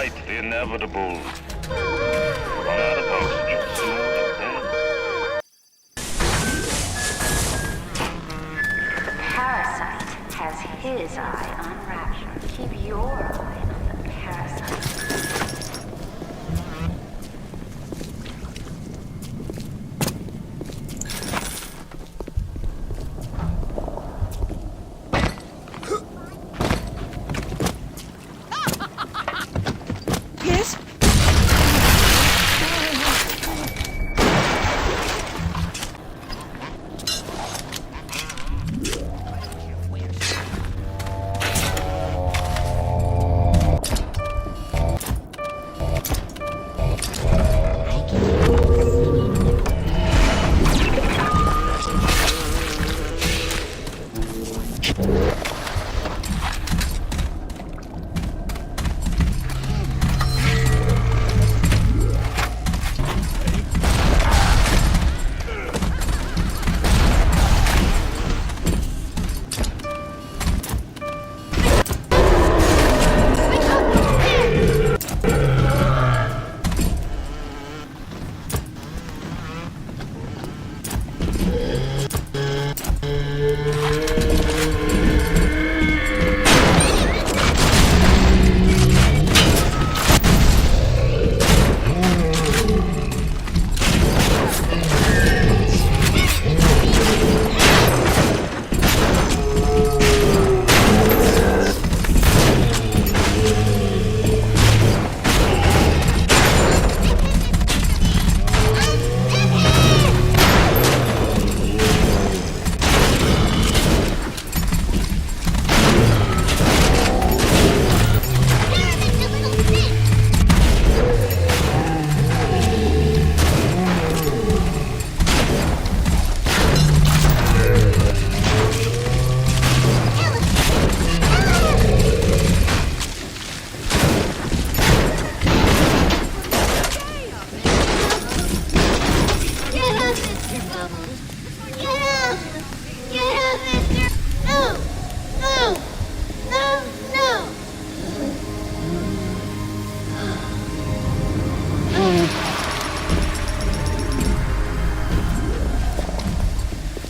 fight the inevitable. Run out of oxygen soon, and then... Parasite has his eye on Rapture. Keep your eye on the parasite.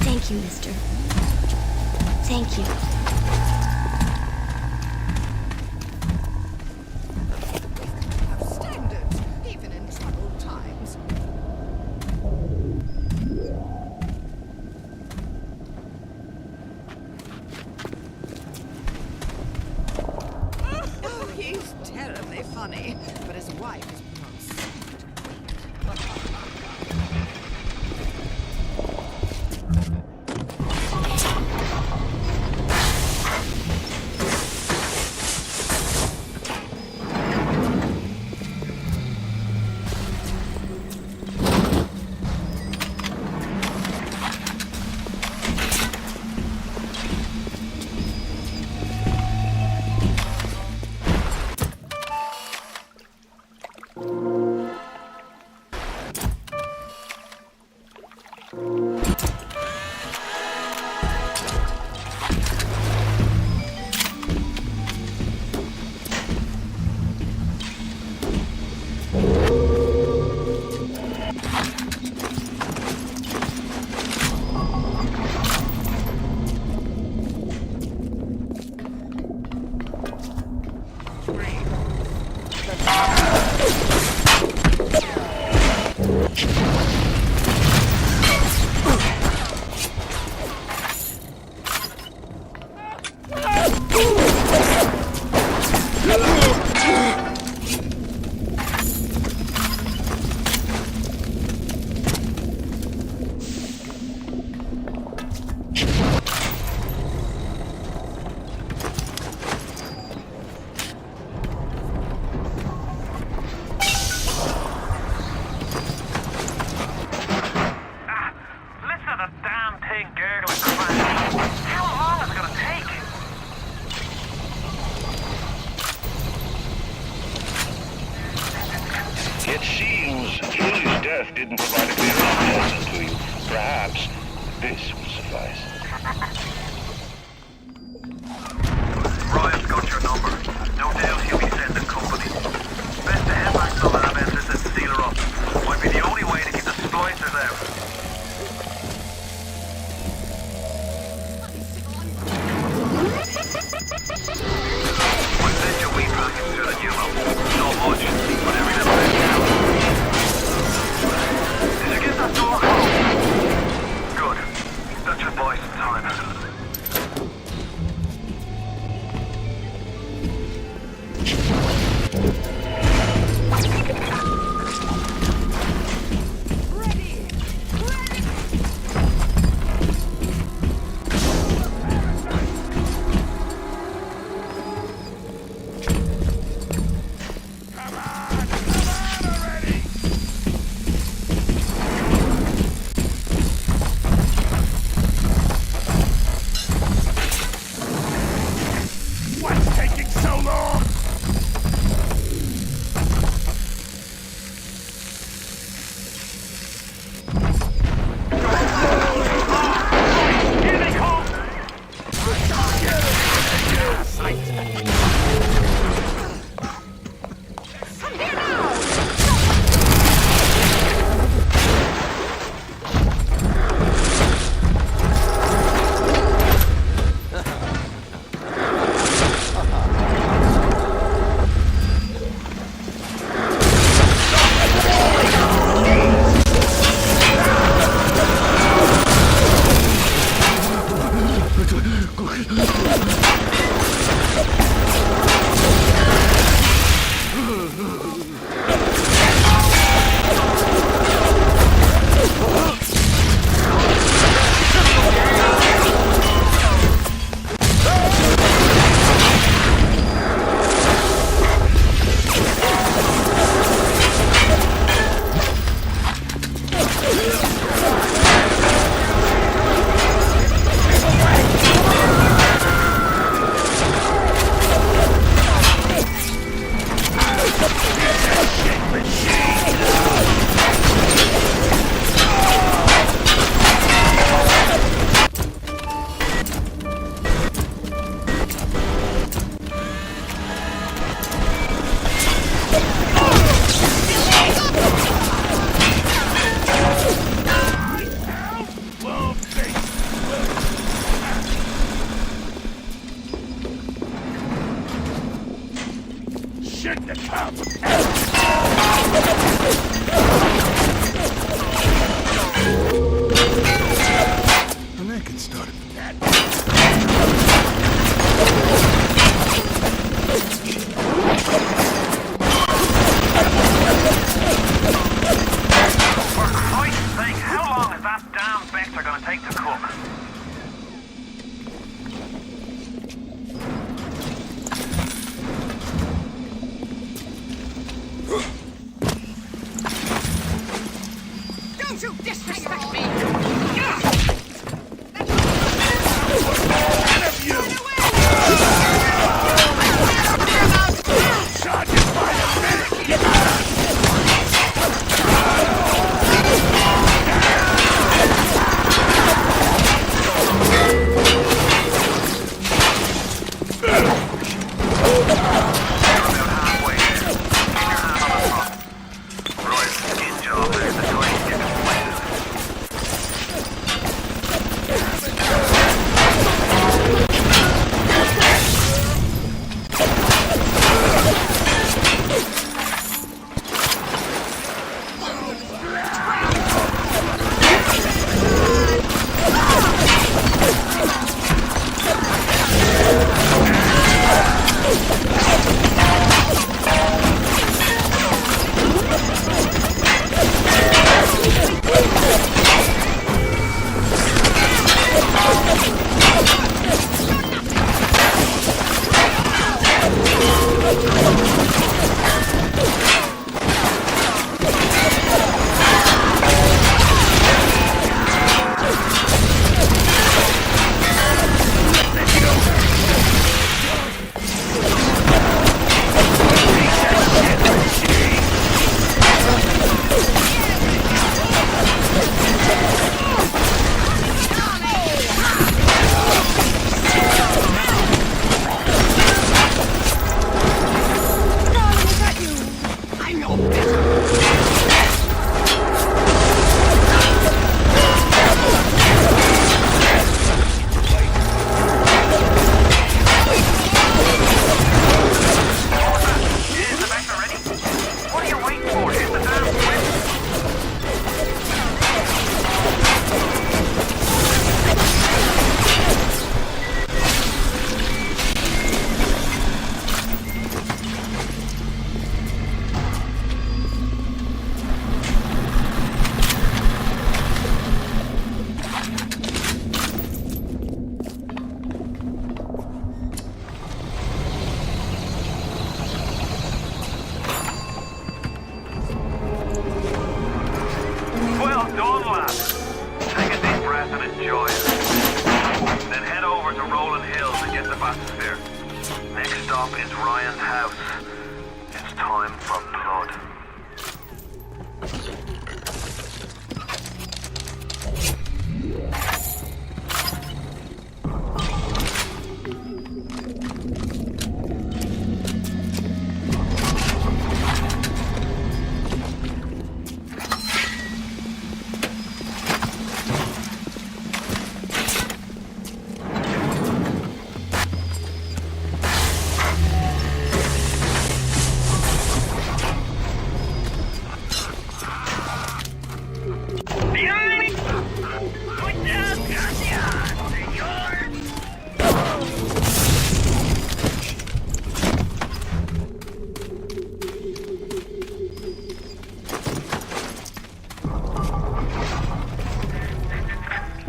Thank you, mister. Thank you. Standards, even in troubled times. Oh, he's terribly funny, but his wife is pronounced. It seems Julie's death didn't provide a clear answer to you. Perhaps this will suffice. Ryan's got your number. No doubt he'll be sending company. And that could start it. For Christ's sake, how long is that damn vector gonna take to cook? Don't you disrespect me!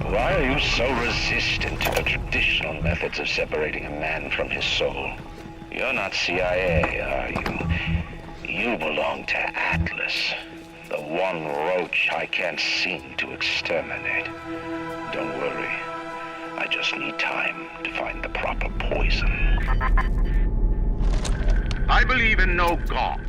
Why are you so resistant to the traditional methods of separating a man from his soul? You're not CIA, are you? You belong to Atlas, the one roach I can't seem to exterminate. Don't worry. I just need time to find the proper poison. I believe in no God.